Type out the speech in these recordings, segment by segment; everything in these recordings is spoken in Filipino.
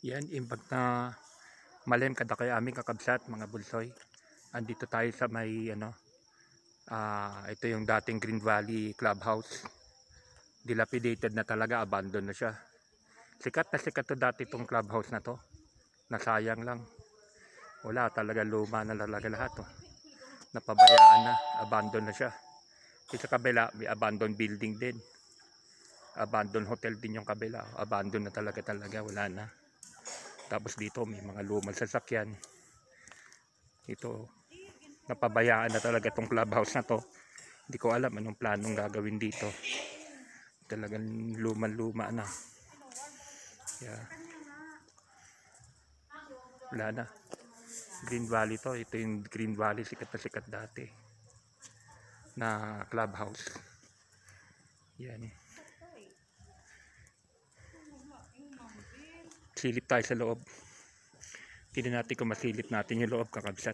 Yan, imbag na malem kada kay aming kakabsat mga bulsoy. Andito tayo sa may ito yung dating Green Valley Clubhouse. Dilapidated na talaga, abandon na siya. Sikat na sikat to dati itong clubhouse na to. Nasayang lang. Wala talaga, luma na talaga lahat to. Napabayaan na, abandon na siya. Sa kabila may abandoned building din. Abandoned hotel din yung kabila. Abandon na talaga, wala na. Tapos dito may mga lumang sasakyan. Ito, napabayaan na talaga tong clubhouse na to. Hindi ko alam anong planong gagawin dito. Talagang luma na. Yeah. Wala na. Green Valley to. Ito yung Green Valley, sikat na sikat dati na clubhouse. Yan. Silip tayo sa loob. Tingnan natin kung masilip natin yung loob, kakabsat.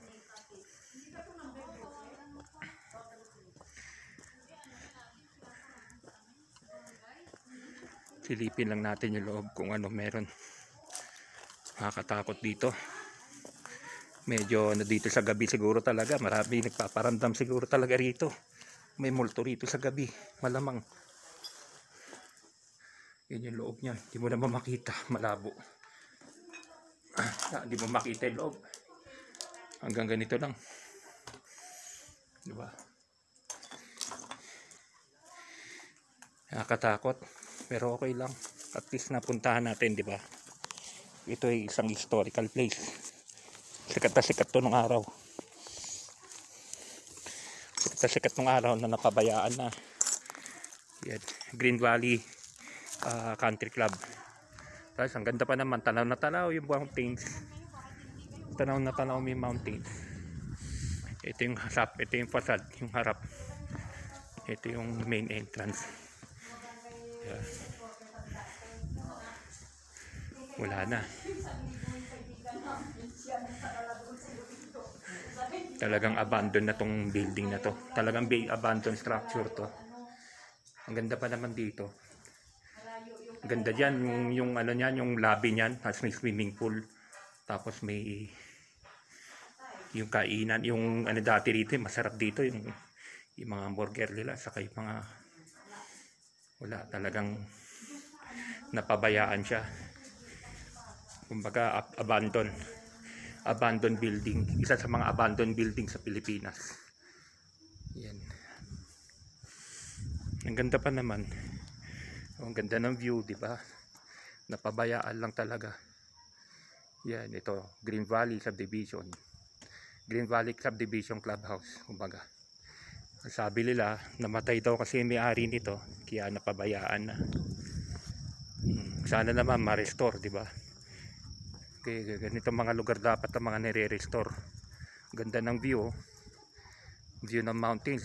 Silipin lang natin yung loob kung ano meron. Nakakatakot dito. Medyo dito sa gabi siguro talaga. Marami nagpaparamdam siguro talaga rito. May multo rito sa gabi. Malamang. Yan yung loob niya. Hindi mo naman makita. Malabo. Hindi mo makita yung loob. Hanggang ganito lang. Diba? Nakakatakot. Pero okay lang. At least napuntahan natin, diba? Ito ay isang historical place. Sikat na sikat to nung araw. Sikat na sikat nung araw na napabayaan na. Yan. Green Valley Country Club. Tapos ang ganda pa naman. Tanaw na tanaw yung mountains. Tanaw na tanaw yung mountains. Ito yung harap. Ito yung facade. Yung harap. Ito yung main entrance. Yeah. Wala na. Talagang abandoned na tong building na to. Talagang abandoned structure to. Ang ganda pa naman dito. Ang ganda diyan yung ano niyan, yung lobby niyan, tapos may swimming pool. Tapos may yung kainan, yung ano dati rito, masarap dito yung mga hamburger nila, saka yung mga wala, talagang napabayaan siya. Kumbaga abandoned building, isa sa mga abandoned building sa Pilipinas. Yan. Ang ganda pa naman. Ang ganda ng view, di ba? Napabayaan lang talaga. Yan, ito, Green Valley Subdivision. Green Valley Subdivision Clubhouse, kumbaga. Sabi nila, namatay daw kasi may-ari nito, kaya napabayaan na. Sana naman ma-restore, di ba? Okay, ganito mga lugar dapat ang mga nire-restore. Ganda ng view, view ng mountains.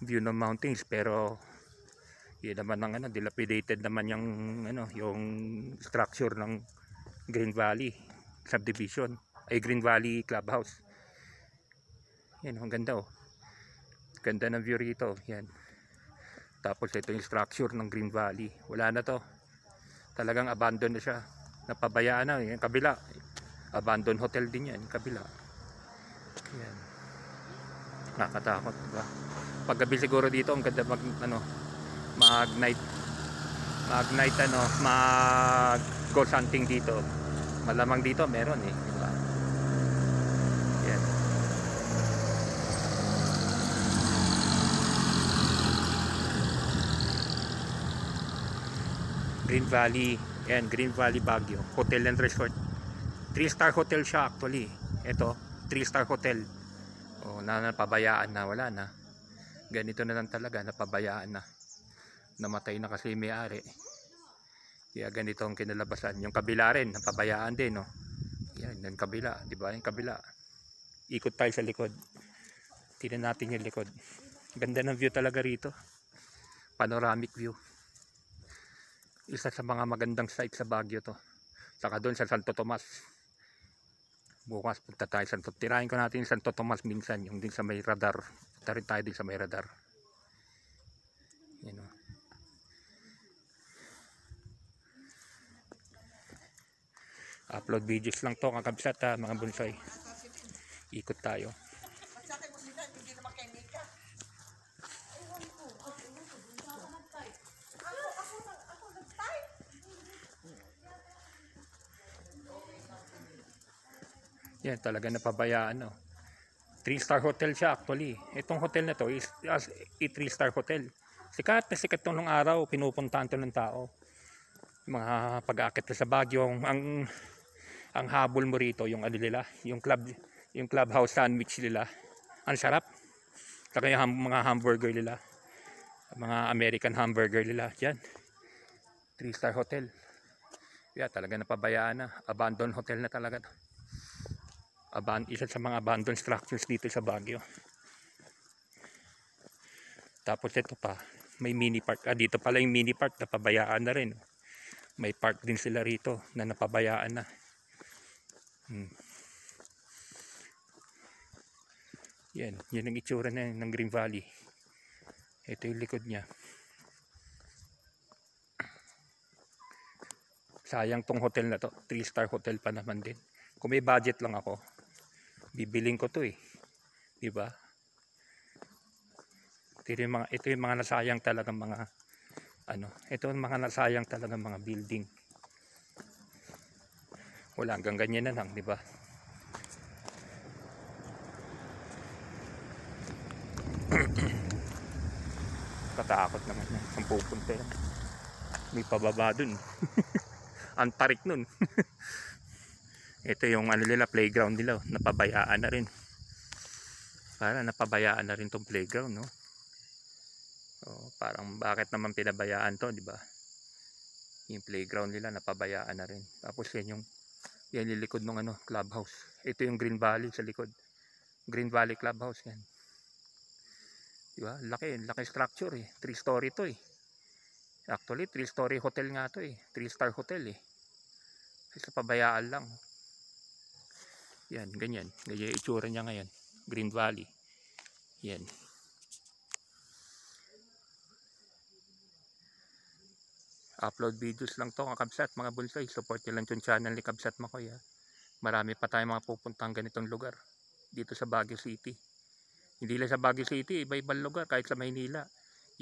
View ng mountains, pero yun naman ang dilapidated naman yung structure ng Green Valley Subdivision, ay Green Valley Clubhouse. Yan, ang ganda oh. Ganda ng view rito, yan. Tapos ito yung structure ng Green Valley. Wala na to. Talagang abandon na siya. Napabayaan na. Yung kabila. Abandoned hotel din yan. Yung kabila. Yan. Nakakatakot. Diba? Paggabi siguro dito, ang ganda mag ghost hunting dito. Malamang dito meron eh. Diba? Yan. Green Valley, yan, Green Valley Baguio Hotel and Resort. 3-star hotel siya actually. Ito, 3-star hotel. Oh, napabayaan na, wala na. Ganito na lang talaga, napabayaan na. Namatay na kasi may-ari. Kaya ganito ang kinalabasan. Yung kabila rin, napabayaan din, no. Yan, yung kabila, di ba? Yung kabila. Ikot tayo sa likod. Tingnan natin yung likod. Ganda ng view talaga rito. Panoramic view. Isa sa mga magandang site sa Baguio to. Saka doon sa Santo Tomas. Bukas punta tayo sa Santo. Tirahin ko natin yung Santo Tomas minsan. Yung din sa may radar. Punta rin tayo din sa may radar. Yan o. Upload videos lang to kakabsat ha, mga bunsoy. Ikot tayo. Yan, talaga napabayaan, no. 3-star hotel siya actually. Itong hotel na to is a 3-star hotel. Sikat na sikat to nung araw, pinupuntahan to ng tao. Mga pag-aakit sa Baguio, ang habol mo rito, yung ano nila, yung clubhouse sandwich nila. Ang sarap. Saka yung mga hamburger nila. Mga American hamburger nila. Yan. 3-star hotel. Yeah, talaga napabayaan na. Abandoned hotel na talaga to. Isa sa mga abandoned structures dito sa Baguio. Tapos ito pa, may mini park. Dito pala yung mini park, napabayaan na rin. May park din sila rito na napabayaan na. Yan ang itsura na ng Green Valley. Ito yung likod niya. Sayang tong hotel na to, 3-star hotel pa naman din. Kung may budget lang ako, bibiling ko to eh. Diba? Ito yung mga nasayang talagang mga ito yung mga nasayang talagang mga building. Wala, hanggang ganyan na lang, diba? Katakot naman yan. Ang pupunta yan. May pababa dun. Ang tarik nun. Ito yung nila, playground nila. Napabayaan na rin. Para napabayaan na rin tong playground, no? Parang bakit naman pinabayaan to, di ba? Yung playground nila napabayaan na rin. Tapos yan yung likod ng clubhouse. Ito yung Green Valley sa likod. Green Valley Clubhouse yan. Di ba? Laki structure eh. 3-story to eh. Actually 3-story hotel nga to eh. 3-star hotel eh. Kasi pabayaan lang. Yan, ganyan. Ganyan itsura niya ngayon. Green Valley. Yan. Upload videos lang to kakabsat mga bunsoy. Support nyo lang yung channel ni Kabsat Makoy ha. Marami pa tayong mga pupuntang ganitong lugar dito sa Baguio City. Hindi lang sa Baguio City, iba-ibang lugar kahit sa Maynila.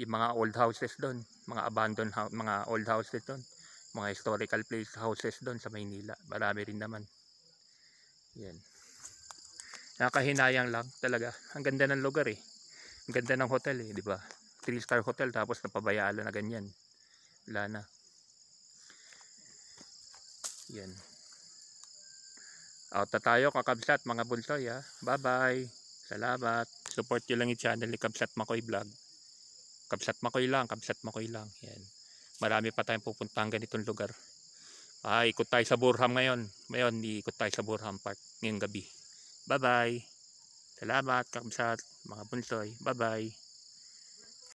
Yung mga old houses doon, mga abandoned mga old houses doon, mga historical place houses doon sa Maynila. Marami rin naman. Yan. Nakahinayang lang talaga. Ang ganda ng lugar eh. Ang ganda ng hotel eh, di ba? 3-star hotel tapos napabayaan na ganyan. Wala na. Yan. Out na tayo kakabsat mga bunsoy ha. Bye bye. Salamat. Support nyo lang yung channel ni Kabsat Makoy Vlog. Kabsat Makoy lang. Yan. Marami pa tayong pupuntahan ganitong lugar. Ikot tayo sa Burham ngayon. Ngayon, ikot tayo sa Burham Park ngayong gabi. Bye bye. Salamat kakabsat mga bunsoy. Bye bye.